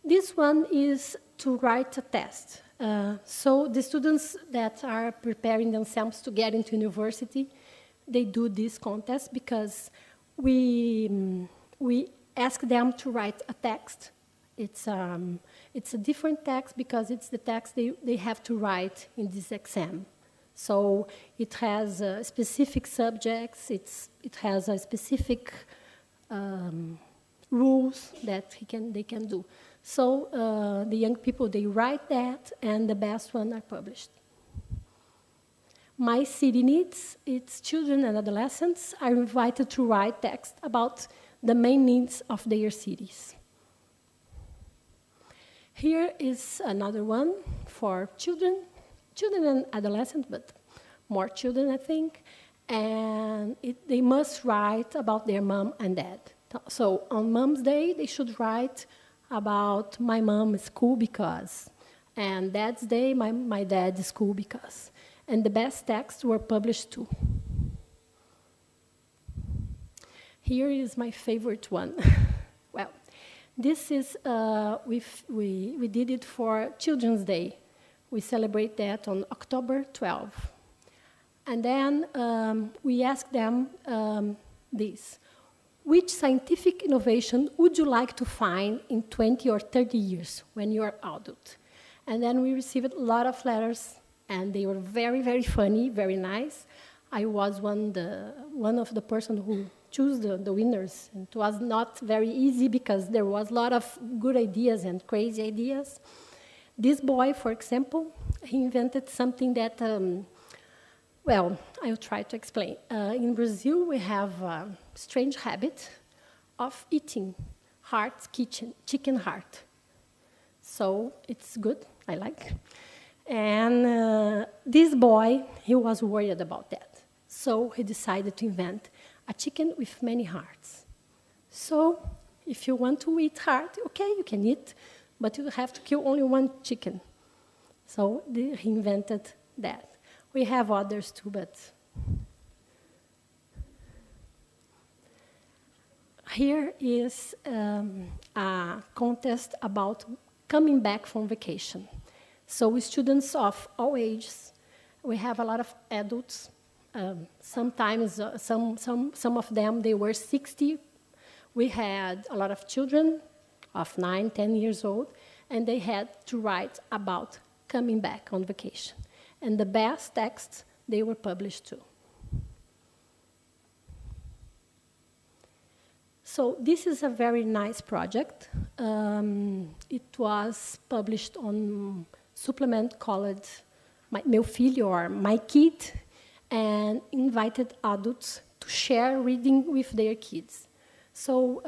This one is to write a test. So the students that are preparing themselves to get into university, they do this contest because we ask them to write a text. It's a different text because it's the text they have to write in this exam. So it has specific subjects, it has a specific rules that they can do. So the young people, they write that, and the best one are published. My city needs, its children and adolescents are invited to write text about the main needs of their cities. Here is another one for children and adolescents, but more children, I think. And they must write about their mom and dad. So on Mom's Day, they should write about my mom is cool because. And Dad's Day, my dad is cool because. And the best texts were published too. Here is my favorite one. Well, this is, we did it for Children's Day. We celebrate that on October 12th. And then we asked them this. Which scientific innovation would you like to find in 20 or 30 years when you're adult? And then we received a lot of letters, and they were very, very funny, very nice. I was one of the person who chose the winners. And it was not very easy because there was a lot of good ideas and crazy ideas. This boy, for example, he invented something that, well, I'll try to explain. In Brazil, we have a strange habit of eating chicken heart. So it's good, I like. And this boy, he was worried about that. So he decided to invent a chicken with many hearts. So if you want to eat heart, okay, you can eat, but you have to kill only one chicken. So he invented that. We have others too, but here is a contest about coming back from vacation. So students of all ages, we have a lot of adults. Sometimes some of them, they were 60. We had a lot of children of 9, 10 years old, and they had to write about coming back on vacation. And the best texts, they were published too. So this is a very nice project. It was published on supplement called Meu Filho or My Kid, and invited adults to share reading with their kids. So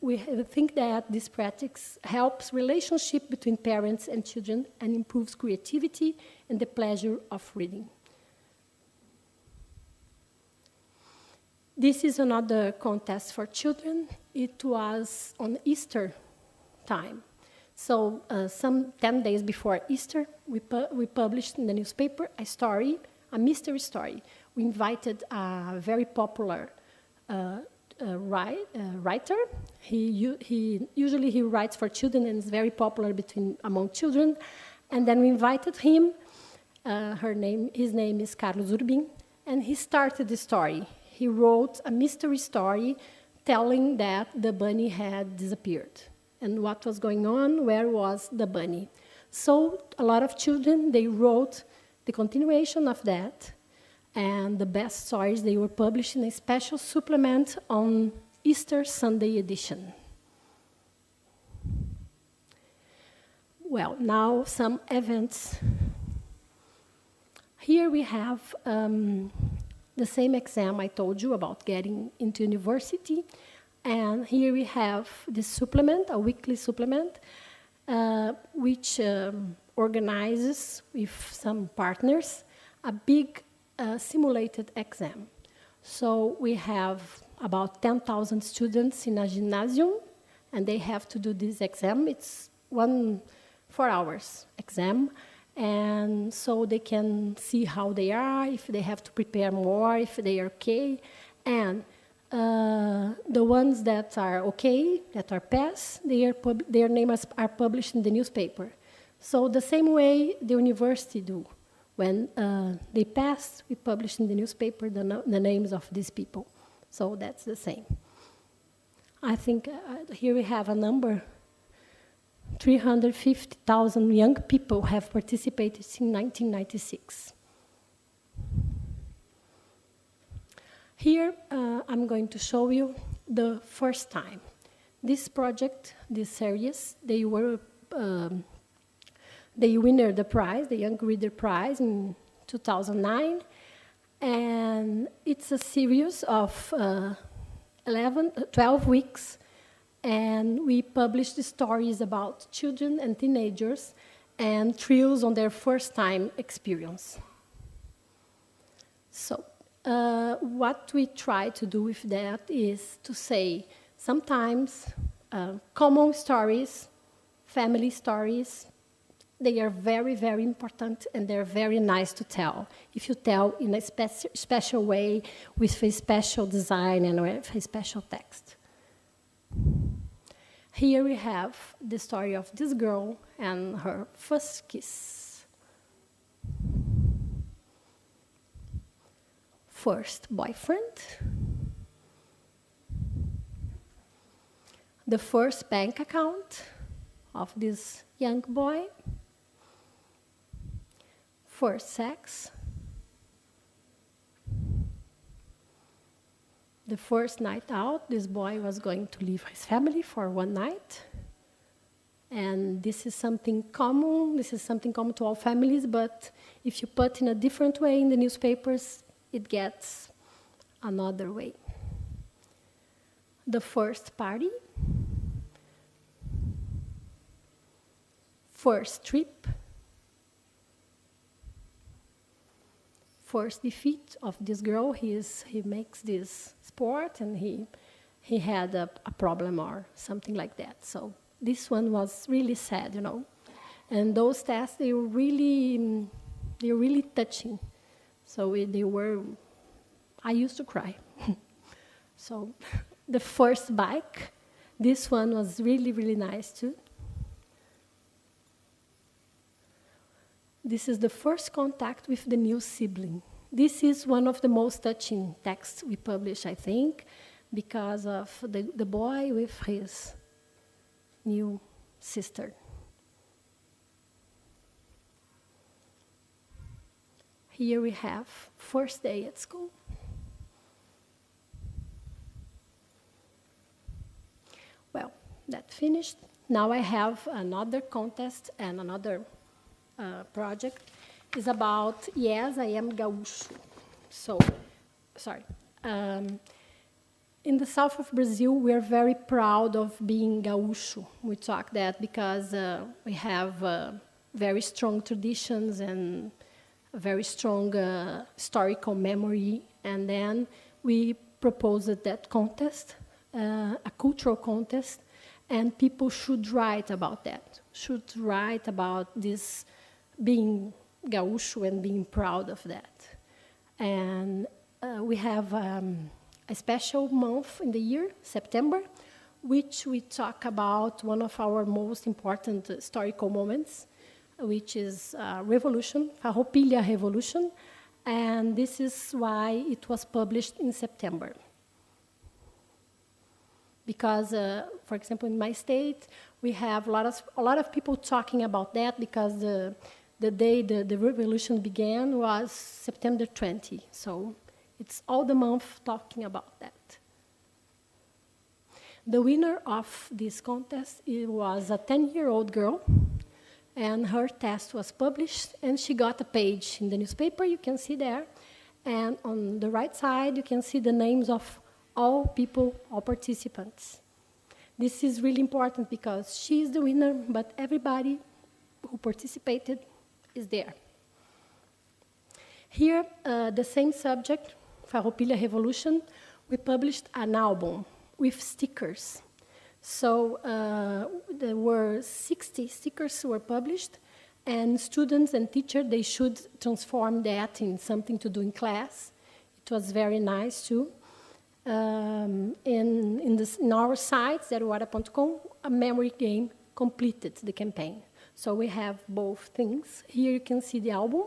we think that this practice helps relationship between parents and children and improves creativity and the pleasure of reading. This is another contest for children. It was on Easter time. So some 10 days before Easter, we published in the newspaper a story, a mystery story. We invited a very popular writer. He usually writes for children and is very popular among children. And then we invited him. His name is Carlos Urbin, and he started the story. He wrote a mystery story telling that the bunny had disappeared. And what was going on, where was the bunny? So a lot of children, they wrote the continuation of that, and the best stories, they were published in a special supplement on Easter Sunday edition. Well, now some events. Here we have the same exam I told you about getting into university. And here we have this supplement, a weekly supplement, which organizes with some partners a big simulated exam. So we have about 10,000 students in a gymnasium, and they have to do this exam. It's 4 hours exam, and so they can see how they are, if they have to prepare more, if they are okay. And The ones that are okay, that are pass, their names are published in the newspaper. So the same way the university do. When they pass, we publish in the newspaper the names of these people. So that's the same. I think here we have a number. 350,000 young people have participated in 1996. Here, I'm going to show you the first time. This project, this series, they won the prize, the Young Reader Prize in 2009. And it's a series of 12 weeks. And we published stories about children and teenagers and trios on their first time experience. So, what we try to do with that is to say sometimes common stories, family stories, they are very, very important and they're very nice to tell. If you tell in a special way, with a special design and with a special text. Here we have the story of this girl and her first kiss. First boyfriend. The first bank account of this young boy. First sex. The first night out, this boy was going to leave his family for one night. And this is something common. This is something common to all families, but if you put in a different way in the newspapers, it gets another way. The first party. First trip. First defeat of this girl. He makes this sport and he had a problem or something like that. So this one was really sad, you know. And those tests, they were really touching. So I used to cry. So the first bike, this one was really, really nice too. This is the first contact with the new sibling. This is one of the most touching texts we publish, I think, because of the boy with his new sister. Here we have first day at school. Well, that finished. Now I have another contest and another project is about Yes, I Am Gaúcho. So, sorry. In the south of Brazil, we are very proud of being gaúcho. We talk that because we have very strong traditions and a very strong historical memory. And then we proposed that contest, a cultural contest, and people should write about that, should write about this being gaúcho and being proud of that. And we have a special month in the year, September, which we talk about one of our most important historical moments, which is revolution, Farroupilha Revolution, and this is why it was published in September. Because, for example, in my state, we have a lot of people talking about that because the day the revolution began was September 20. So it's all the month talking about that. The winner of this contest was a 10-year-old girl, and her test was published, and she got a page in the newspaper, you can see there. And on the right side, you can see the names of all people, all participants. This is really important because she is the winner, but everybody who participated is there. Here, the same subject, Farroupilha Revolution, we published an album with stickers. So there were 60 stickers were published, and students and teachers, they should transform that in something to do in class. It was very nice, too. in our site, zerohora.com, a memory game completed the campaign. So we have both things. Here you can see the album,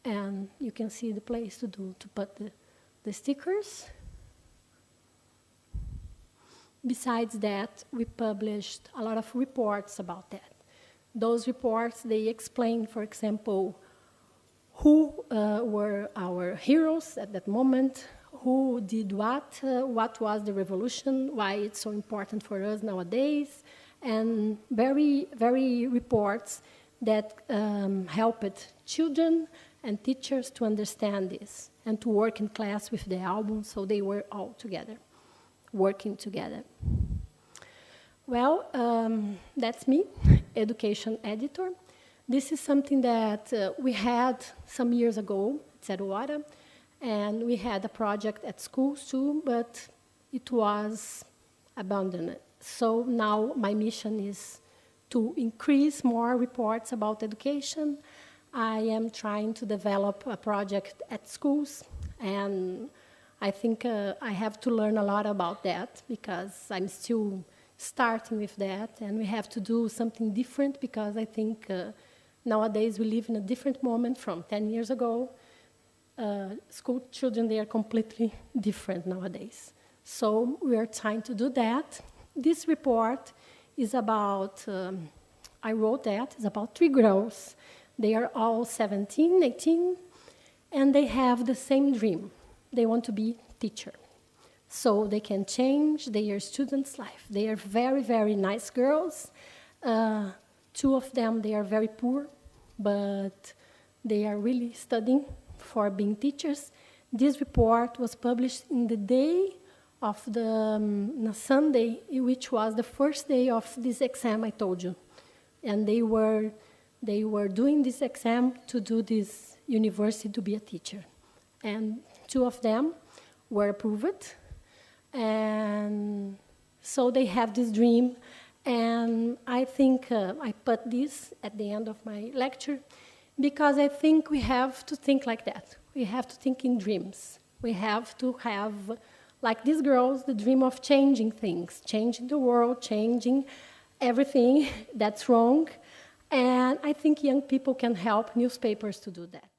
and you can see the place to put the stickers. Besides that, we published a lot of reports about that. Those reports, they explain, for example, who were our heroes at that moment, who did what was the revolution, why it's so important for us nowadays, and very, very reports that helped children and teachers to understand this and to work in class with the album, so they were all together, working together. Well, that's me, education editor. This is something that we had some years ago at Zero Hora, and we had a project at schools too, but it was abandoned. So now my mission is to increase more reports about education. I am trying to develop a project at schools, and I think I have to learn a lot about that because I'm still starting with that, and we have to do something different because I think nowadays we live in a different moment from 10 years ago. School children, they are completely different nowadays. So we are trying to do that. This report is about, I wrote that, it's about 3 girls. They are all 17, 18, and they have the same dream. They want to be teacher. So they can change their students' life. They are very, very nice girls. 2 of them, they are very poor, but they are really studying for being teachers. This report was published in the day of the Sunday, which was the first day of this exam I told you. And they were doing this exam to do this university to be a teacher. And 2 of them were approved. And so they have this dream. And I think I put this at the end of my lecture because I think we have to think like that. We have to think in dreams. We have to have, like these girls, the dream of changing things, changing the world, changing everything that's wrong. And I think young people can help newspapers to do that.